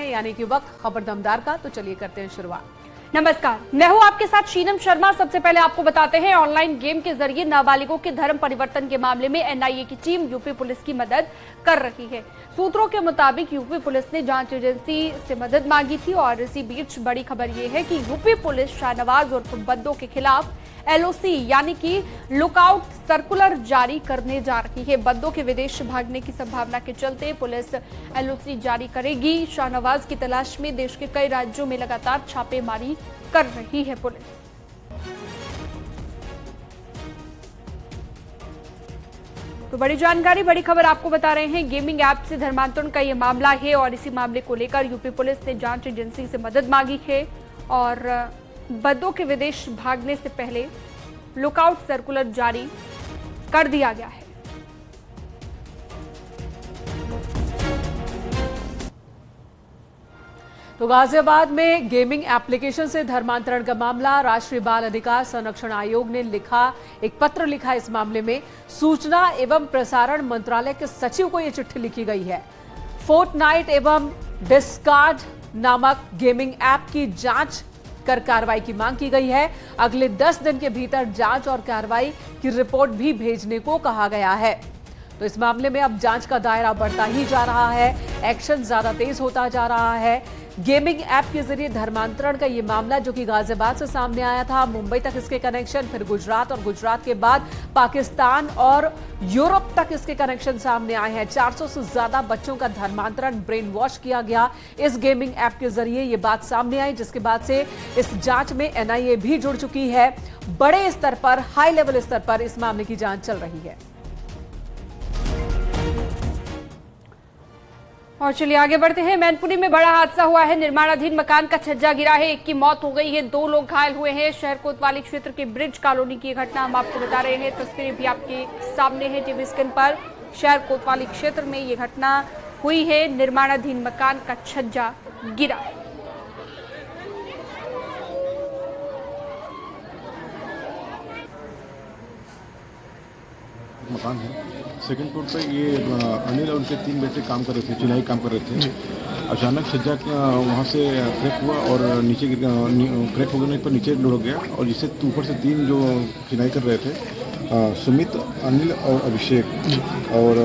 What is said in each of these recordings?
यानी कि वक्त खबर दमदार का। तो चलिए करते हैं शुरुआत। नमस्कार, मैं हूं आपके साथ शीनम शर्मा। सबसे पहले आपको बताते हैं, ऑनलाइन गेम के जरिए नाबालिगों के धर्म परिवर्तन के मामले में एनआईए की टीम यूपी पुलिस की मदद कर रही है। सूत्रों के मुताबिक यूपी पुलिस ने जांच एजेंसी से मदद मांगी थी और इसी बीच बड़ी खबर ये है कि यूपी पुलिस शाहनवाज और बद्दों के खिलाफ एलओसी यानी कि लुकआउट सर्कुलर जारी करने जा रही है। बद्दों के विदेश भागने की संभावना के चलते पुलिस एलओसी जारी करेगी। शाहनवाज की तलाश में देश के कई राज्यों में लगातार छापेमारी कर रही है पुलिस। तो बड़ी जानकारी, बड़ी खबर आपको बता रहे हैं। गेमिंग ऐप से धर्मांतरण का ये मामला है और इसी मामले को लेकर यूपी पुलिस ने जांच एजेंसी से मदद मांगी है और बद्दों के विदेश भागने से पहले लुकआउट सर्कुलर जारी कर दिया गया है। तो गाजियाबाद में गेमिंग एप्लीकेशन से धर्मांतरण का मामला, राष्ट्रीय बाल अधिकार संरक्षण आयोग ने एक पत्र लिखा। इस मामले में सूचना एवं प्रसारण मंत्रालय के सचिव को यह चिट्ठी लिखी गई है। फोर्टनाइट एवं डिस्कार्ड नामक गेमिंग ऐप की जांच कर कार्रवाई की मांग की गई है। अगले 10 दिन के भीतर जांच और कार्रवाई की रिपोर्ट भी भेजने को कहा गया है। तो इस मामले में अब जांच का दायरा बढ़ता ही जा रहा है, एक्शन ज्यादा तेज होता जा रहा है। गेमिंग ऐप के जरिए धर्मांतरण का ये मामला जो कि गाजियाबाद से सामने आया था, मुंबई तक इसके कनेक्शन, फिर गुजरात और गुजरात के बाद पाकिस्तान और यूरोप तक इसके कनेक्शन सामने आए हैं। 400 से ज्यादा बच्चों का धर्मांतरण, ब्रेन वॉश किया गया इस गेमिंग ऐप के जरिए। ये बात सामने आई जिसके बाद से इस जांच में एनआईए भी जुड़ चुकी है। बड़े स्तर पर, हाई लेवल स्तर पर इस मामले की जांच चल रही है। और चलिए आगे बढ़ते हैं। मैनपुरी में बड़ा हादसा हुआ है। निर्माणाधीन मकान का छज्जा गिरा है, एक की मौत हो गई है, 2 लोग घायल हुए हैं। शहर कोतवाली क्षेत्र के ब्रिज कॉलोनी की घटना हम आपको बता रहे हैं। तस्वीरें भी आपके सामने है टीवी स्क्रीन पर। शहर कोतवाली क्षेत्र में ये घटना हुई है, निर्माणाधीन मकान का छज्जा गिरा है। मकान है, सेकंड फ्लोर पे ये अनिल और उनके 3 बेटे काम कर रहे थे, चुनाई काम कर रहे थे। अचानक छज्जा वहाँ से क्रैक हुआ और नीचे क्रैक हो गया पर नीचे लुढ़क गया और जिससे ऊपर से 3 जो चुनाई कर रहे थे, सुमित, अनिल और अभिषेक, और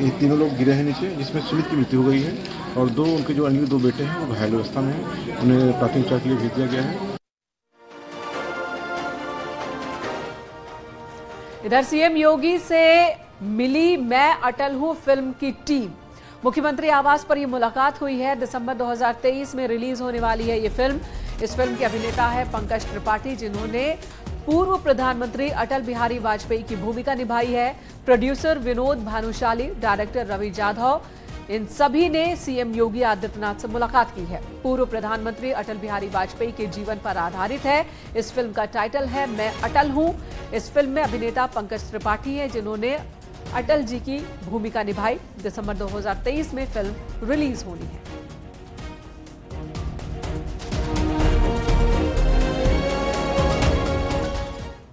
ये तीनों लोग गिरे हैं नीचे, जिसमें सुमित की मृत्यु हो गई है और 2 उनके जो अनिल 2 बेटे हैं वो घायल अवस्था में हैं। उन्हें प्राथमिक उपचार के लिए भेज दिया गया है। इधर सीएम योगी से मिली मैं अटल हूं फिल्म की टीम। मुख्यमंत्री आवास पर यह मुलाकात हुई है। दिसंबर 2023 में रिलीज होने वाली है ये फिल्म। इस फिल्म के अभिनेता है पंकज त्रिपाठी, जिन्होंने पूर्व प्रधानमंत्री अटल बिहारी वाजपेयी की भूमिका निभाई है। प्रोड्यूसर विनोद भानुशाली, डायरेक्टर रवि जाधव, इन सभी ने सीएम योगी आदित्यनाथ से मुलाकात की है। पूर्व प्रधानमंत्री अटल बिहारी वाजपेयी के जीवन पर आधारित है। इस फिल्म का टाइटल है मैं अटल हूं। इस फिल्म में अभिनेता पंकज त्रिपाठी हैं, जिन्होंने अटल जी की भूमिका निभाई। दिसंबर 2023 में फिल्म रिलीज होनी है।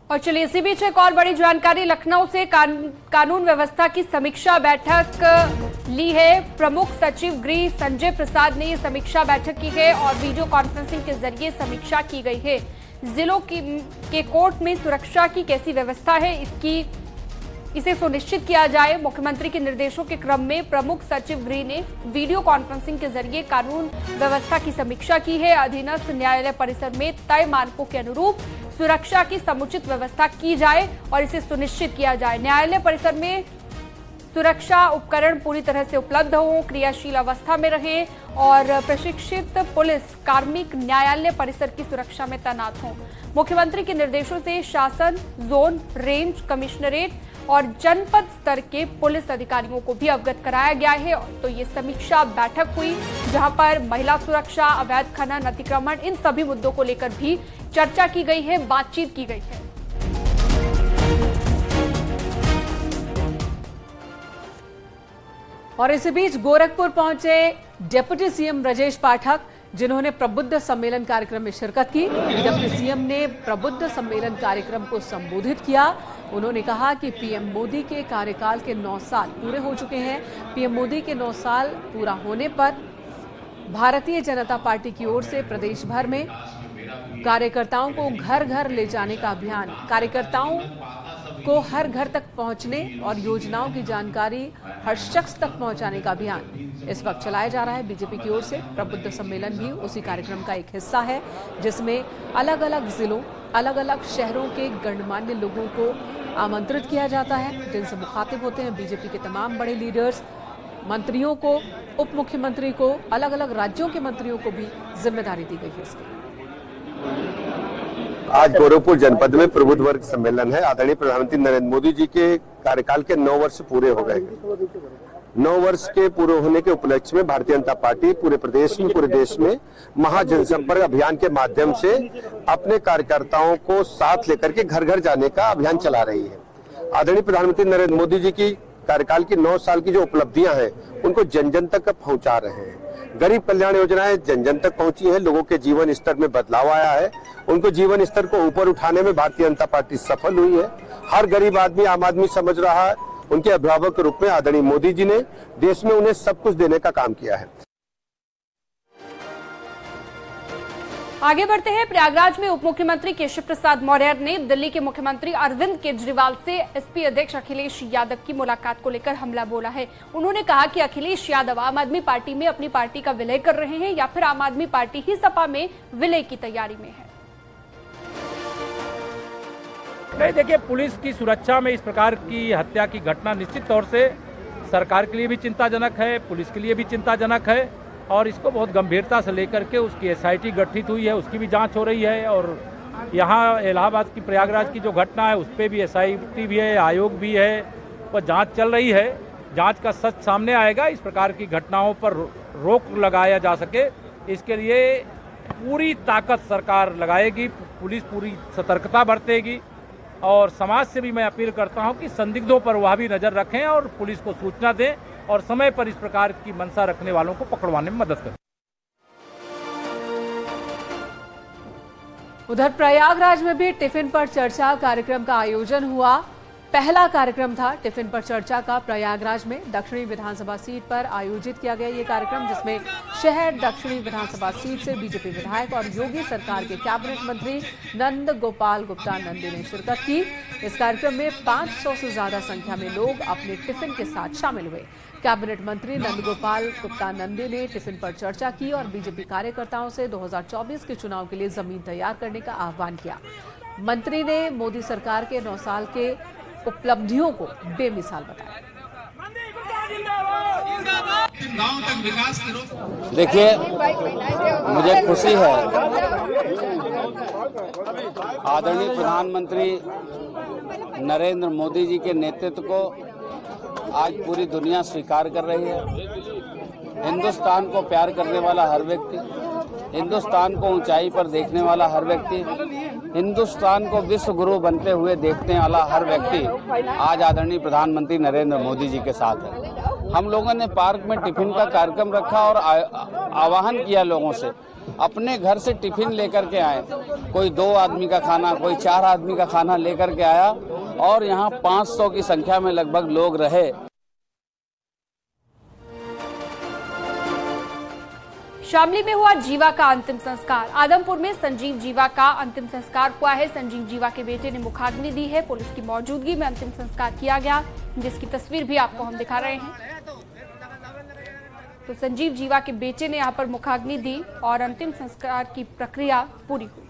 और चलिए इसी बीच एक और बड़ी जानकारी, लखनऊ से कानून व्यवस्था की समीक्षा बैठक ली है। प्रमुख सचिव गृह संजय प्रसाद ने ये समीक्षा बैठक की है और वीडियो कॉन्फ्रेंसिंग के जरिए समीक्षा की गई है। जिलों के कोर्ट में सुरक्षा की कैसी व्यवस्था है, इसे सुनिश्चित किया जाए। मुख्यमंत्री के निर्देशों के क्रम में प्रमुख सचिव गृह ने वीडियो कॉन्फ्रेंसिंग के जरिए कानून व्यवस्था की समीक्षा की है। अधीनस्थ न्यायालय परिसर में तय मानकों के अनुरूप सुरक्षा की समुचित व्यवस्था की जाए और इसे सुनिश्चित किया जाए। न्यायालय परिसर में सुरक्षा उपकरण पूरी तरह से उपलब्ध हों, क्रियाशील अवस्था में रहें और प्रशिक्षित पुलिस कार्मिक न्यायालय परिसर की सुरक्षा में तैनात हों। मुख्यमंत्री के निर्देशों से शासन, जोन, रेंज, कमिश्नरेट और जनपद स्तर के पुलिस अधिकारियों को भी अवगत कराया गया है। तो ये समीक्षा बैठक हुई जहां पर महिला सुरक्षा, अवैध खनन, अतिक्रमण, इन सभी मुद्दों को लेकर भी चर्चा की गई है, बातचीत की गई है। और इसी बीच गोरखपुर पहुंचे डिप्टी सीएम ब्रजेश पाठक, जिन्होंने प्रबुद्ध सम्मेलन कार्यक्रम में शिरकत की। डिप्टी सीएम ने प्रबुद्ध सम्मेलन कार्यक्रम को संबोधित किया। उन्होंने कहा कि पीएम मोदी के कार्यकाल के 9 साल पूरे हो चुके हैं। पीएम मोदी के 9 साल पूरा होने पर भारतीय जनता पार्टी की ओर से प्रदेश भर में कार्यकर्ताओं को घर घर ले जाने का अभियान, कार्यकर्ताओं को हर घर तक पहुंचने और योजनाओं की जानकारी हर शख्स तक पहुंचाने का अभियान इस वक्त चलाया जा रहा है। बीजेपी की ओर से प्रबुद्ध सम्मेलन भी उसी कार्यक्रम का एक हिस्सा है, जिसमें अलग अलग जिलों, अलग अलग शहरों के गणमान्य लोगों को आमंत्रित किया जाता है, जिनसे मुखातिब होते हैं बीजेपी के तमाम बड़े लीडर्स। मंत्रियों को, उप मुख्यमंत्री को, अलग अलग राज्यों के मंत्रियों को भी जिम्मेदारी दी गई है इसकी। आज गोरखपुर जनपद में प्रबुद्ध वर्ग सम्मेलन है। आदरणीय प्रधानमंत्री नरेंद्र मोदी जी के कार्यकाल के 9 वर्ष पूरे हो गए हैं। 9 वर्ष के पूरे होने के उपलक्ष्य में भारतीय जनता पार्टी पूरे प्रदेश में, पूरे देश में महाजनसंपर्क अभियान के माध्यम से अपने कार्यकर्ताओं को साथ लेकर के घर घर जाने का अभियान चला रही है। आदरणीय प्रधानमंत्री नरेंद्र मोदी जी की कार्यकाल की 9 साल की जो उपलब्धियां हैं, उनको जन जन तक पहुंचा रहे हैं। गरीब कल्याण योजनाएं जन जन तक पहुंची है, लोगों के जीवन स्तर में बदलाव आया है, उनको जीवन स्तर को ऊपर उठाने में भारतीय जनता पार्टी सफल हुई है। हर गरीब आदमी आम आदमी समझ रहा है, उनके अभिभावक के रूप में आदरणीय मोदी जी ने देश में उन्हें सब कुछ देने का काम किया है। आगे बढ़ते हैं। प्रयागराज में उप मुख्यमंत्री केशव प्रसाद मौर्य ने दिल्ली के मुख्यमंत्री अरविंद केजरीवाल से एसपी अध्यक्ष अखिलेश यादव की मुलाकात को लेकर हमला बोला है। उन्होंने कहा कि अखिलेश यादव आम आदमी पार्टी में अपनी पार्टी का विलय कर रहे हैं या फिर आम आदमी पार्टी ही सपा में विलय की तैयारी में है। नहीं, देखिए, पुलिस की सुरक्षा में इस प्रकार की हत्या की घटना निश्चित तौर से सरकार के लिए भी चिंताजनक है, पुलिस के लिए भी चिंताजनक है और इसको बहुत गंभीरता से लेकर के उसकी एसआईटी गठित हुई है, उसकी भी जांच हो रही है। और यहाँ इलाहाबाद की, प्रयागराज की जो घटना है उस पर भी एसआईटी भी है, आयोग भी है, वह जांच चल रही है। जांच का सच सामने आएगा। इस प्रकार की घटनाओं पर रोक लगाया जा सके, इसके लिए पूरी ताकत सरकार लगाएगी, पुलिस पूरी सतर्कता बरतेगी। और समाज से भी मैं अपील करता हूं कि संदिग्धों पर वह भी नजर रखें और पुलिस को सूचना दें और समय पर इस प्रकार की मंशा रखने वालों को पकड़वाने में मदद करें। उधर प्रयागराज में भी टिफिन पर चर्चा कार्यक्रम का आयोजन हुआ। पहला कार्यक्रम था टिफिन पर चर्चा का प्रयागराज में दक्षिणी विधानसभा सीट पर आयोजित किया गया ये कार्यक्रम, जिसमें शहर दक्षिणी विधानसभा सीट से बीजेपी विधायक और योगी सरकार के कैबिनेट मंत्री नंद गोपाल गुप्ता नंदी ने शिरकत की। इस कार्यक्रम में 500 से ज्यादा संख्या में लोग अपने टिफिन के साथ शामिल हुए। कैबिनेट मंत्री नंद गोपाल गुप्ता नंदी ने टिफिन पर चर्चा की और बीजेपी कार्यकर्ताओं से 2024 के चुनाव के लिए जमीन तैयार करने का आह्वान किया। मंत्री ने मोदी सरकार के 9 साल के उपलब्धियों को बेमिसाल बताया। देखिए, मुझे खुशी है, आदरणीय प्रधानमंत्री नरेंद्र मोदी जी के नेतृत्व को आज पूरी दुनिया स्वीकार कर रही है। हिंदुस्तान को प्यार करने वाला हर व्यक्ति, हिंदुस्तान को ऊंचाई पर देखने वाला हर व्यक्ति, हिंदुस्तान को विश्व गुरु बनते हुए देखने वाला हर व्यक्ति आज आदरणीय प्रधानमंत्री नरेंद्र मोदी जी के साथ है। हम लोगों ने पार्क में टिफिन का कार्यक्रम रखा और आह्वान किया लोगों से अपने घर से टिफिन लेकर के आए। कोई 2 आदमी का खाना, कोई 4 आदमी का खाना लेकर के आया और यहाँ 500 की संख्या में लगभग लोग रहे। शामली में हुआ जीवा का अंतिम संस्कार। आदमपुर में संजीव जीवा का अंतिम संस्कार हुआ है। संजीव जीवा के बेटे ने मुखाग्नि दी है। पुलिस की मौजूदगी में अंतिम संस्कार किया गया, जिसकी तस्वीर भी आपको हम दिखा रहे हैं। तो संजीव जीवा के बेटे ने यहां पर मुखाग्नि दी और अंतिम संस्कार की प्रक्रिया पूरी हुई।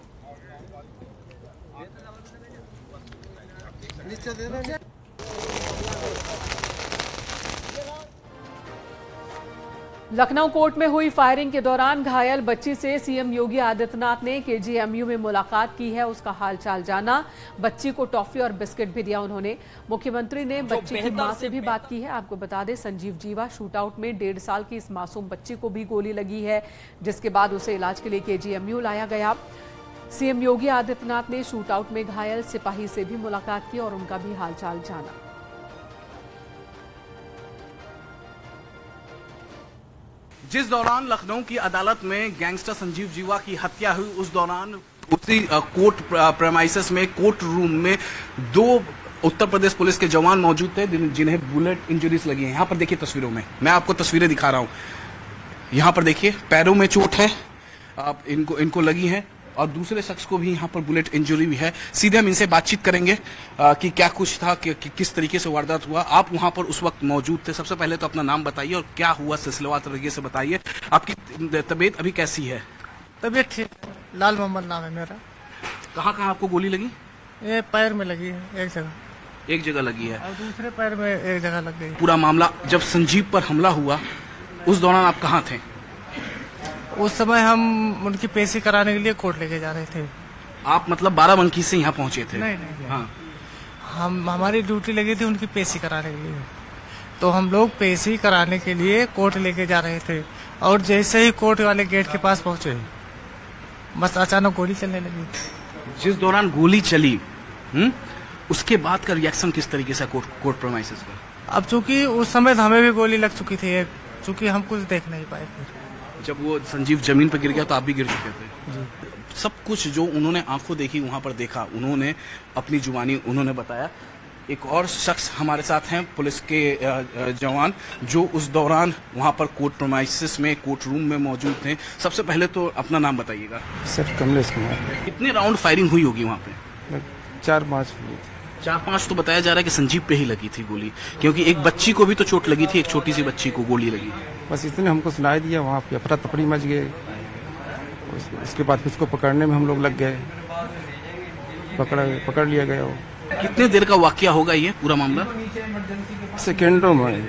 लखनऊ कोर्ट में हुई फायरिंग के दौरान घायल बच्ची से सीएम योगी आदित्यनाथ ने केजीएमयू में मुलाकात की है, उसका हालचाल जाना। बच्ची को टॉफी और बिस्किट भी दिया उन्होंने। मुख्यमंत्री ने बच्ची की मां से भी बात की है। आपको बता दें, संजीव जीवा शूटआउट में 1.5 साल की इस मासूम बच्ची को भी गोली लगी है, जिसके बाद उसे इलाज के लिए केजीएमयू लाया गया। सीएम योगी आदित्यनाथ ने शूटआउट में घायल सिपाही से भी मुलाकात की और उनका भी हालचाल जाना। जिस दौरान लखनऊ की अदालत में गैंगस्टर संजीव जीवा की हत्या हुई, उस दौरान उसी कोर्ट प्रेमाइसेस में, कोर्ट रूम में 2 उत्तर प्रदेश पुलिस के जवान मौजूद थे जिन्हें बुलेट इंजरीज लगी हैं। यहां पर देखिए तस्वीरों में, मैं आपको तस्वीरें दिखा रहा हूं। यहाँ पर देखिए पैरों में चोट है, आप इनको लगी है और दूसरे शख्स को भी यहाँ पर बुलेट इंजरी भी है। सीधे हम इनसे बातचीत करेंगे कि क्या कुछ था, कि किस तरीके से वारदात हुआ। आप वहाँ पर उस वक्त मौजूद थे। सबसे पहले तो अपना नाम बताइए और क्या हुआ सिलसिलेवार तरीके से बताइए। आपकी तबीयत अभी कैसी है? तबीयत ठीक, लाल मोहम्मद नाम है मेरा। कहाँ कहाँ आपको गोली लगी? ये पैर में लगी है, एक जगह लगी है और दूसरे पैर में एक जगह लग गई। पूरा मामला जब संजीव पर हमला हुआ उस दौरान आप कहाँ थे? उस समय हम उनकी पेशी कराने के लिए कोर्ट लेके जा रहे थे। आप मतलब बाराबंकी से यहाँ पहुँचे थे? नहीं। हाँ, हमारी ड्यूटी लगी थी उनकी पेशी कराने के लिए, तो हम लोग पेशी कराने के लिए कोर्ट लेके जा रहे थे और जैसे ही कोर्ट वाले गेट के पास पहुंचे बस अचानक गोली चलने लगी। जिस दौरान गोली चली उसके बाद का रिएक्शन किस तरीके से कोर्ट प्रेमाइसेस पर? अब चूंकि उस समय हमें भी गोली लग चुकी थी, चूंकि हम कुछ देख नहीं पाए। फिर जब वो संजीव जमीन पर गिर गया तो आप भी गिर चुके थे? सब कुछ जो उन्होंने आंखों देखी वहां पर देखा, उन्होंने अपनी जुबानी उन्होंने बताया। एक और शख्स हमारे साथ हैं, पुलिस के जवान, जो उस दौरान वहां पर कोर्ट प्रेमाइसेस में, कोर्ट रूम में मौजूद थे। सबसे पहले तो अपना नाम बताइएगा। सर कमलेश कुमार। कितने राउंड फायरिंग हुई होगी वहां पे? 4-5 हुई थी। 4-5 तो बताया जा रहा है कि संजीव पे ही लगी थी गोली, क्योंकि एक बच्ची को भी तो चोट लगी थी, एक छोटी सी बच्ची को गोली लगी। बस इतने हमको सुनाई दिया, वहाँ पे अफरा तफरी मच गए। उसके बाद उसको पकड़ने में हम लोग लग गए, पकड़ लिया गया। वो कितने देर का वाकया होगा ये पूरा मामला? सेकेंडों में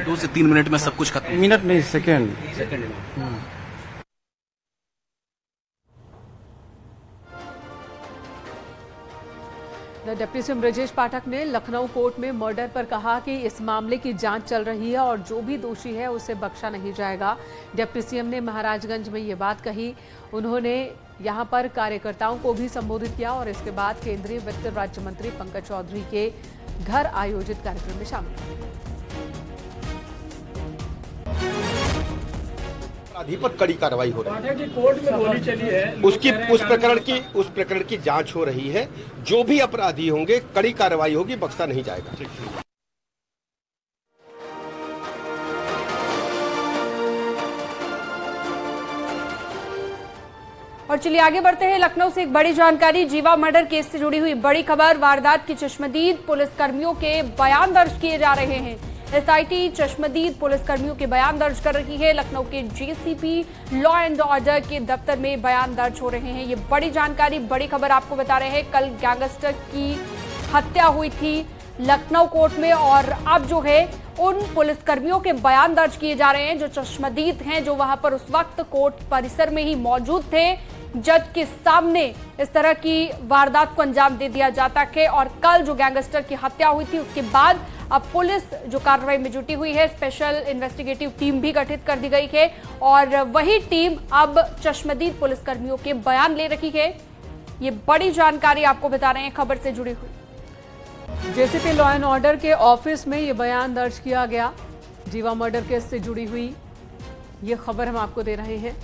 2 से 3 मिनट में सब कुछ खत्म। मिनट नहीं, second. Deputy CM Brajesh Pathak ने लखनऊ कोर्ट में मर्डर पर कहा कि इस मामले की जांच चल रही है और जो भी दोषी है उसे बख्शा नहीं जाएगा। डिप्टी सीएम ने महाराजगंज में ये बात कही। उन्होंने यहां पर कार्यकर्ताओं को भी संबोधित किया और इसके बाद केंद्रीय वित्त राज्य मंत्री पंकज चौधरी के घर आयोजित कार्यक्रम में शामिल हुए। अपराधी पर कड़ी कार्रवाई हो रही है। कोर्ट में गोली चली है, उस प्रकरण की जांच हो रही है। जो भी अपराधी होंगे कड़ी कार्रवाई होगी, बख्शा नहीं जाएगा। और चलिए आगे बढ़ते हैं। लखनऊ से एक बड़ी जानकारी, जीवा मर्डर केस से जुड़ी हुई बड़ी खबर। वारदात की चश्मदीद पुलिसकर्मियों के बयान दर्ज किए जा रहे हैं। एसआईटी चश्मदीद पुलिसकर्मियों के बयान दर्ज कर रही है। लखनऊ के जेसीपी लॉ एंड ऑर्डर के दफ्तर में बयान दर्ज हो रहे हैं। ये बड़ी जानकारी, बड़ी खबर आपको बता रहे हैं। कल गैंगस्टर की हत्या हुई थी लखनऊ कोर्ट में और अब जो है उन पुलिसकर्मियों के बयान दर्ज किए जा रहे हैं जो चश्मदीद हैं, जो वहां पर उस वक्त कोर्ट परिसर में ही मौजूद थे। जज के सामने इस तरह की वारदात को अंजाम दे दिया जाता है और कल जो गैंगस्टर की हत्या हुई थी उसके बाद अब पुलिस जो कार्रवाई में जुटी हुई है, स्पेशल इन्वेस्टिगेटिव टीम भी गठित कर दी गई है और वही टीम अब चश्मदीद पुलिसकर्मियों के बयान ले रही है। ये बड़ी जानकारी आपको बता रहे हैं खबर से जुड़ी हुई। जेसीपी लॉ एंड ऑर्डर के ऑफिस में ये बयान दर्ज किया गया। जीवा मर्डर केस से जुड़ी हुई ये खबर हम आपको दे रहे हैं।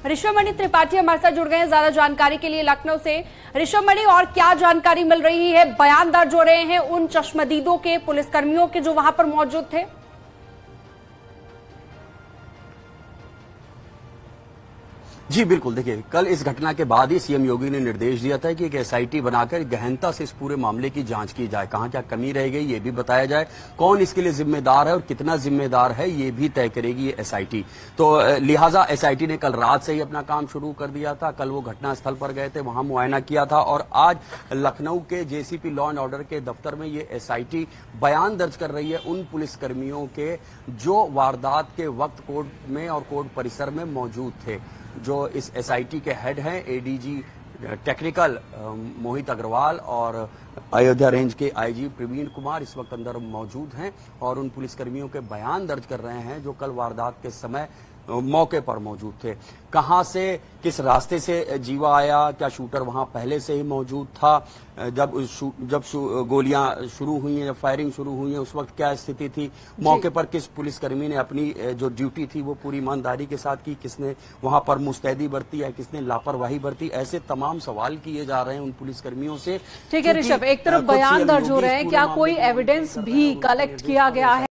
ऋषभमणि त्रिपाठी हमारे साथ जुड़ गए हैं ज्यादा जानकारी के लिए लखनऊ से। ऋषभमणि, और क्या जानकारी मिल रही है? बयान दर्ज हो रहे हैं उन चश्मदीदों के, पुलिसकर्मियों के जो वहां पर मौजूद थे। जी बिल्कुल, देखिए कल इस घटना के बाद ही सीएम योगी ने निर्देश दिया था कि एक एसआईटी बनाकर गहनता से इस पूरे मामले की जांच की जाए। कहां क्या कमी रह गई ये भी बताया जाए, कौन इसके लिए जिम्मेदार है और कितना जिम्मेदार है ये भी तय करेगी ये एसआईटी। तो लिहाजा एसआईटी ने कल रात से ही अपना काम शुरू कर दिया था। कल वो घटना स्थल पर गए थे, वहां मुआयना किया था और आज लखनऊ के जेसीपी लॉ एंड ऑर्डर के दफ्तर में ये एसआईटी बयान दर्ज कर रही है उन पुलिसकर्मियों के जो वारदात के वक्त कोर्ट में और कोर्ट परिसर में मौजूद थे। जो इस एसआईटी के हेड हैं एडीजी टेक्निकल मोहित अग्रवाल और अयोध्या रेंज के आईजी प्रवीण कुमार इस वक्त अंदर मौजूद हैं और उन पुलिसकर्मियों के बयान दर्ज कर रहे हैं जो कल वारदात के समय मौके पर मौजूद थे। कहां से, किस रास्ते से जीवा आया, क्या शूटर वहां पहले से ही मौजूद था, जब गोलियां शुरू हुई हैं, जब फायरिंग शुरू हुई है उस वक्त क्या स्थिति थी, मौके पर किस पुलिसकर्मी ने अपनी जो ड्यूटी थी वो पूरी ईमानदारी के साथ की, किसने वहां पर मुस्तैदी बरती है, किसने लापरवाही बरती, ऐसे तमाम सवाल किए जा रहे हैं उन पुलिसकर्मियों से। ठीक है ऋषभ, एक तरफ बयान दर्ज हो रहे हैं, क्या कोई एविडेंस भी कलेक्ट किया गया है?